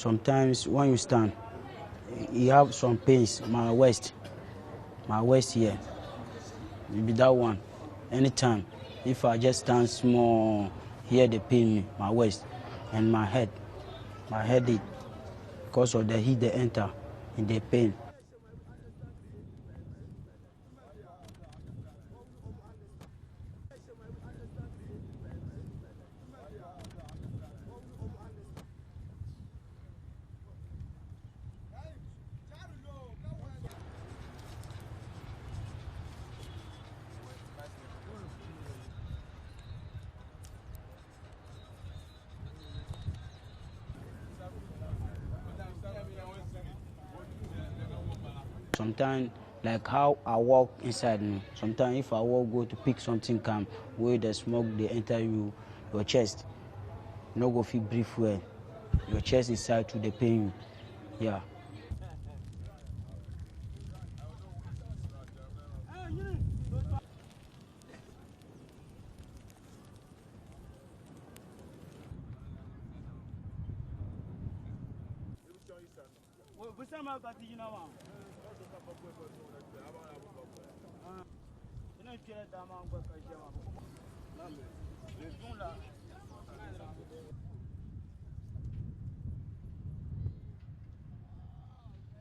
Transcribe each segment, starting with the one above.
Sometimes when you stand, you have some pains. My waist here, maybe that one. Anytime, if I just stand small, here they pain me, my waist, and my headache, because of the heat they enter, and they pain. Sometimes, like how I walk inside me. Sometimes if I walk, go to pick something, come where the smoke they enter your chest. You no go feel breathe well. Your chest inside to the pain you. Yeah.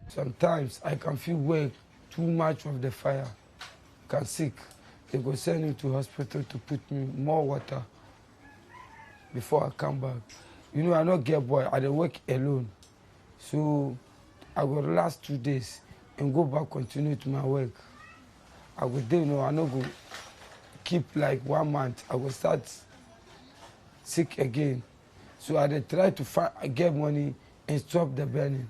Sometimes I can feel way too much of the fire, can sick. They go send me to hospital to put me more water before I come back. You know, I not get boy, I dey work alone. So I go last 2 days and go back, continue to my work. I go there, you know, I not go keep like 1 month. I go start sick again. So I dey try to find, get money and stop the burning.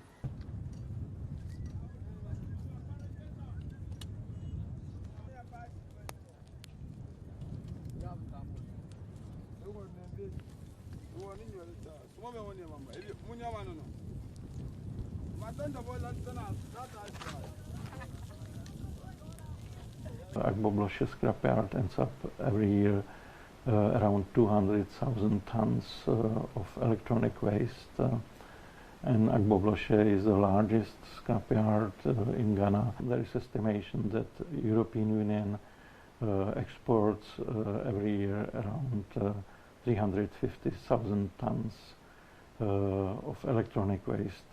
Agbogbloshie scrapyard ends up every year around 200,000 tons of electronic waste. And Agbogbloshie is the largest scrapyard in Ghana. There is estimation that European Union exports every year around 350,000 tons of electronic waste.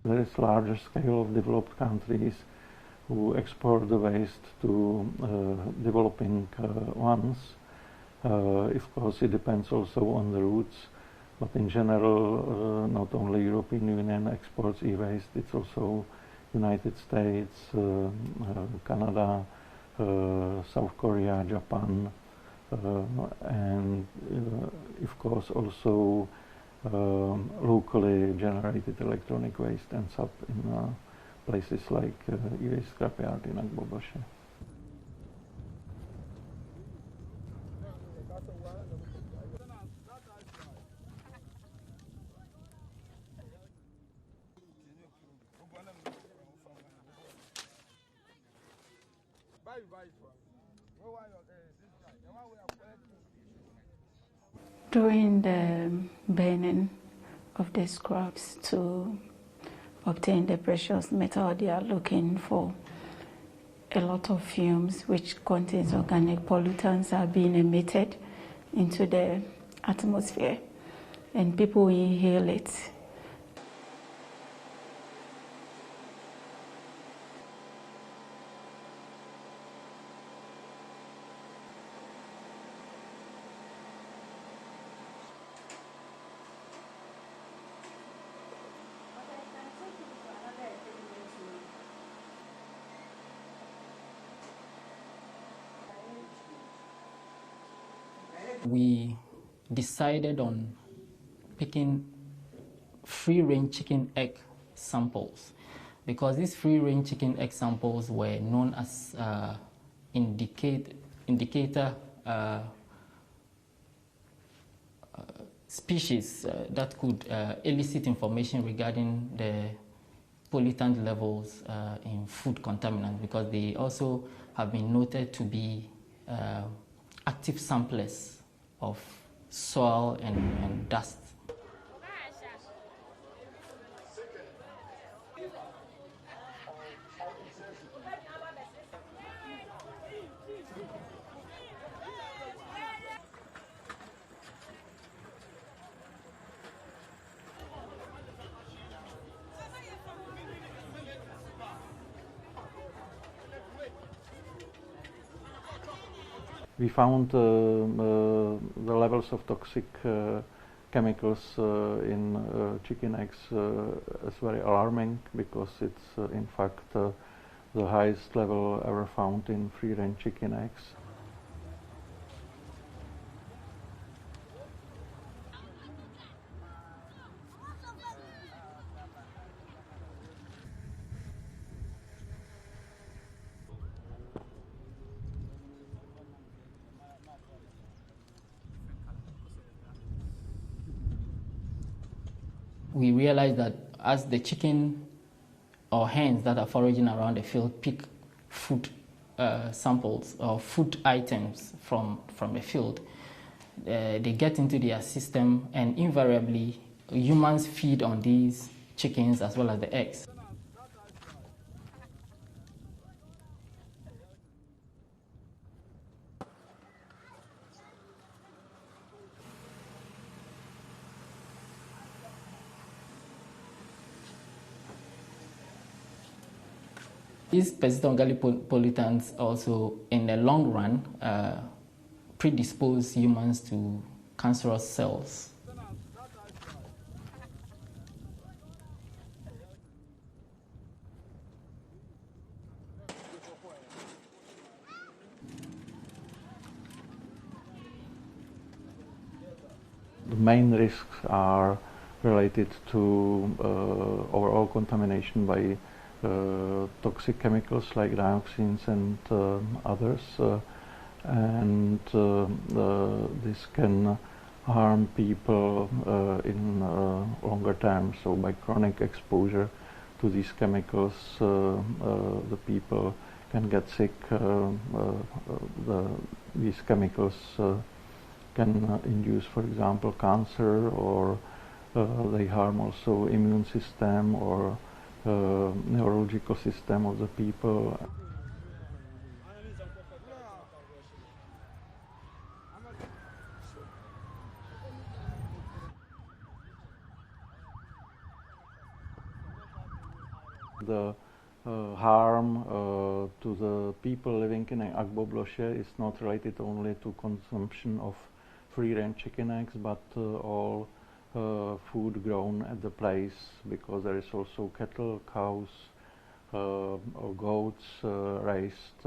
There is larger scale of developed countries who export the waste to developing ones. Of course, it depends also on the routes, but in general, not only European Union exports e-waste, it's also United States, Canada, South Korea, Japan, and of course also locally generated electronic waste ends up in places like e-waste scrapyard in Agbogbloshie. During the burning of the scraps to obtain the precious metal they are looking for, a lot of fumes which contains organic pollutants are being emitted into the atmosphere and people inhale it. We decided on picking free-range chicken egg samples because these free-range chicken egg samples were known as indicator species that could elicit information regarding the pollutant levels in food contaminants, because they also have been noted to be active samplers of soil and dust. We found the levels of toxic chemicals in chicken eggs as very alarming, because it's in fact the highest level ever found in free-range chicken eggs. We realized that as the chicken or hens that are foraging around the field pick food samples or food items from the field, they get into their system, and invariably humans feed on these chickens as well as the eggs. These persistent organic pollutants also, in the long run, predispose humans to cancerous cells. The main risks are related to overall contamination by toxic chemicals like dioxins and others, and this can harm people in longer term. So by chronic exposure to these chemicals, the people can get sick. These chemicals can induce, for example, cancer, or they harm also immune system or neurological system of the people. The harm to the people living in Agbogbloshie is not related only to consumption of free-range chicken eggs, but all food grown at the place, because there is also cattle, cows, or goats raised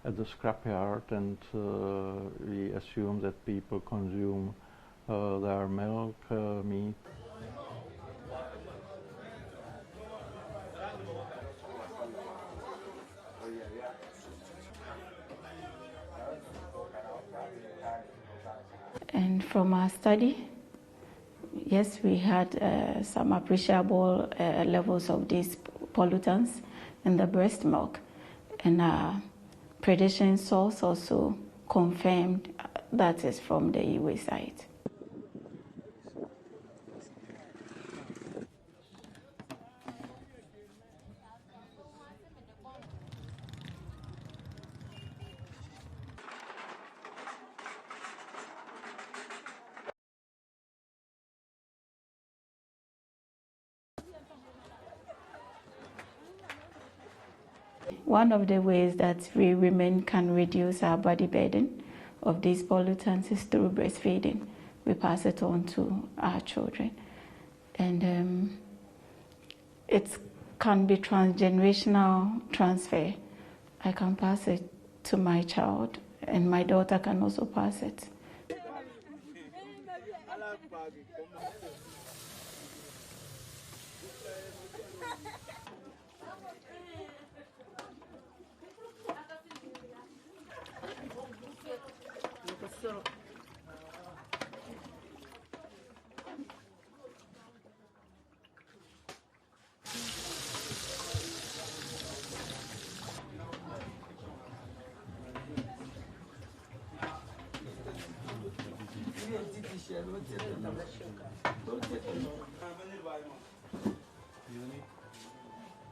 at the scrapyard, and we assume that people consume their milk, meat. And from our study, yes, we had some appreciable levels of these pollutants in the breast milk, and our predation source also confirmed that is from the Iwe site. One of the ways that we women can reduce our body burden of these pollutants is through breastfeeding. We pass it on to our children. And it can be transgenerational transfer. I can pass it to my child, and my daughter can also pass it.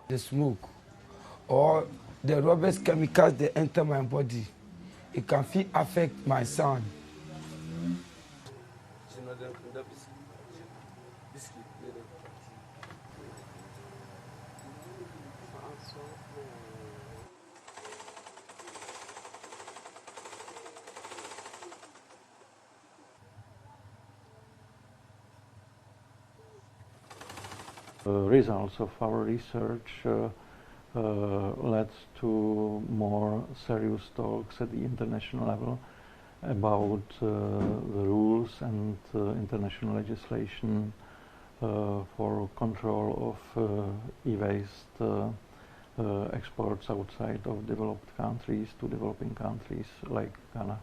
The smoke or the rubbish chemicals that enter my body, it can feel affect my son. Results of our research led to more serious talks at the international level about the rules and international legislation for control of e-waste exports outside of developed countries to developing countries like Ghana.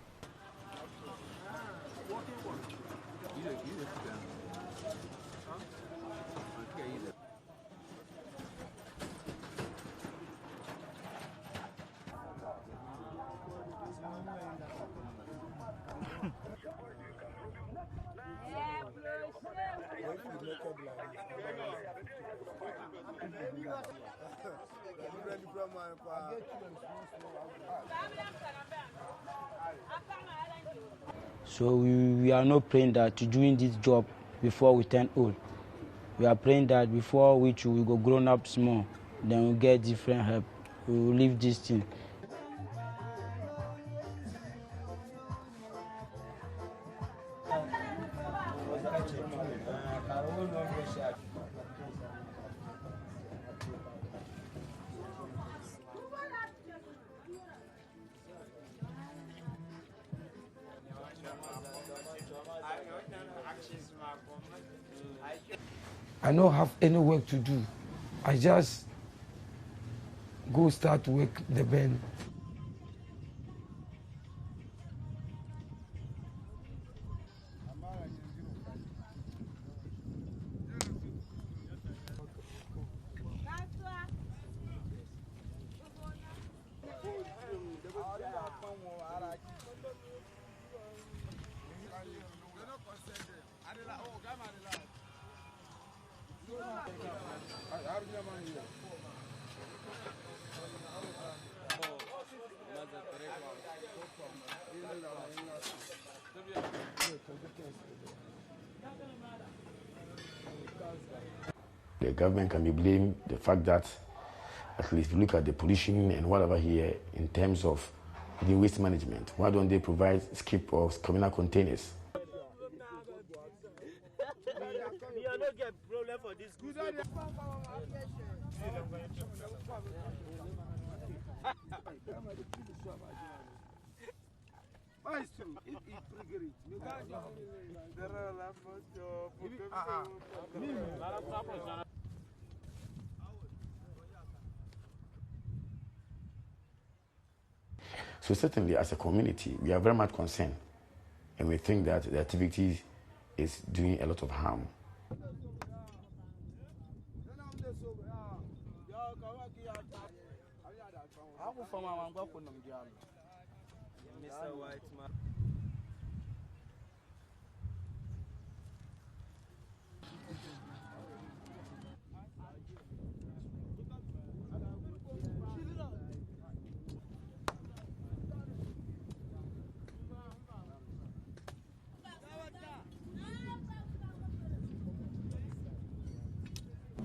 So we are not praying that to doing this job before we turn old. We are praying that before we go grown up small, then we get different help. We will leave this thing. I don't have any work to do. I just go start work the band. The government can be blamed the fact that, at least if you look at the pollution and whatever here in terms of the waste management, why don't they provide skip or communal containers? So certainly as a community, we are very much concerned and we think that the activity is doing a lot of harm.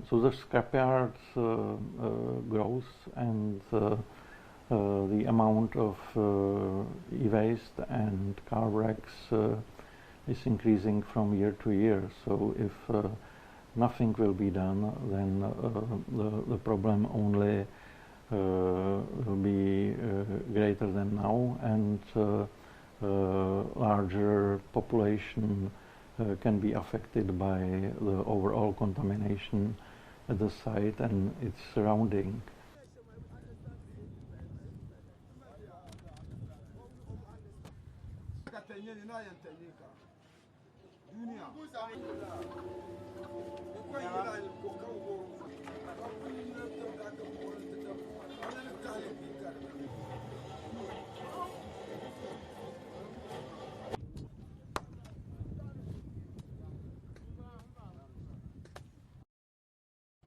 So the scrapyard grows, and the amount of e-waste and car wrecks is increasing from year to year. So if nothing will be done, then the problem only will be greater than now, and larger population can be affected by the overall contamination at the site and its surrounding.